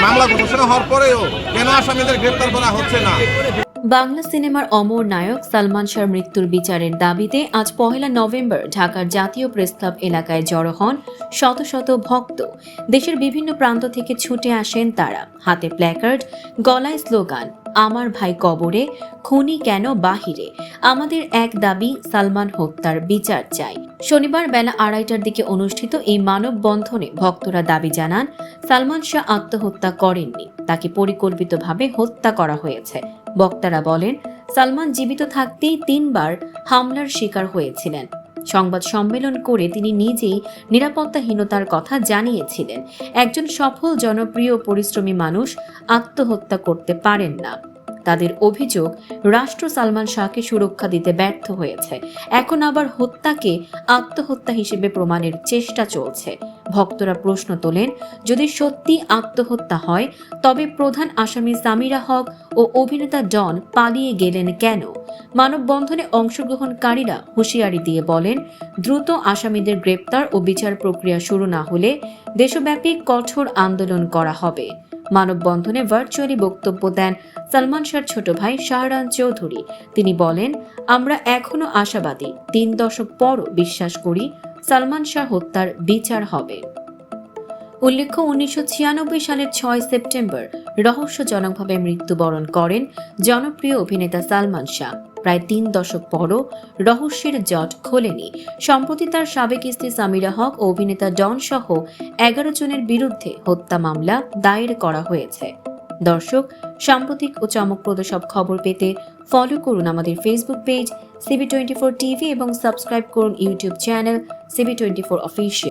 মামলা ঘোষণা হওয়ার পরেও কেন আসামিদের গ্রেফতার করা হচ্ছে না? বাংলা সিনেমার অমর নায়ক সালমান শাহর মৃত্যুর বিচারের দাবিতে আজ 1 নভেম্বর ঢাকার জাতীয় প্রেসক্লাব এলাকায় জড়ো হন শত শত ভক্ত। দেশের বিভিন্ন প্রান্ত থেকে ছুটে আসেন তারা, হাতে প্ল্যাকার্ড, গলায় স্লোগান, আমার ভাই কবরে, খুনি কেন বাহিরে, আমাদের এক দাবি, সালমান হত্যার বিচার চাই। শনিবার বেলা 2:30টার দিকে অনুষ্ঠিত এই মানববন্ধনে ভক্তরা দাবি জানান, সালমান শাহ আত্মহত্যা করেননি, তাকে পরিকল্পিতভাবে হত্যা করা হয়েছে। বক্তারা বলেন, সালমান জীবিত থাকতেই 3বার হামলার শিকার হয়েছিলেন। সংবাদ সম্মেলন করে তিনি নিজেই নিরাপত্তাহীনতার কথা জানিয়েছিলেন। একজন সফল, জনপ্রিয়, পরিশ্রমী মানুষ আত্মহত্যা করতে পারেন না। তাদের অভিযোগ, রাষ্ট্র সালমান শাহকে সুরক্ষা দিতে ব্যর্থ হয়েছে। এখন আবার হত্যাকে আত্মহত্যা হিসেবে প্রমাণের চেষ্টা চলছে। ভক্তরা প্রশ্ন তোলেন, যদি সত্যি আত্মহত্যা হয় তবে প্রধান আসামি সামিরা হক ও অভিনেতা ডন পালিয়ে গেলেন কেন? মানববন্ধনে অংশগ্রহণকারীরা হুঁশিয়ারি দিয়ে বলেন, দ্রুত আসামিদের গ্রেপ্তার ও বিচার প্রক্রিয়া শুরু না হলে দেশব্যাপী কঠোর আন্দোলন করা হবে। মানববন্ধনে ভার্চুয়ালি বক্তব্য দেন সালমান শাহর ছোট ভাই শাহরান চৌধুরী। তিনি বলেন, আমরা এখনো আশাবাদী, 3 দশক পরও বিশ্বাস করি সালমান শাহ হত্যার বিচার হবে। উল্লেখ্য, 1996 সালের 6 সেপ্টেম্বর রহস্যজনকভাবে মৃত্যুবরণ করেন জনপ্রিয় অভিনেতা সালমান শাহ। প্রায় 3 দশক পরও রহস্যের জট খোলেনি। সম্প্রতি তার সাবেক স্ত্রী সামিরা হক ও অভিনেতা ডন সহ 11 জনের বিরুদ্ধে হত্যা মামলা দায়ের করা হয়েছে। দর্শক, সাম্প্রতিক ও চমকপ্রদ সব খবর পেতে ফলো করুন আমাদের ফেসবুক পেজ CB24 টিভি এবং সাবস্ক্রাইব করুন ইউটিউব চ্যানেল CB24 অফিসিয়াল।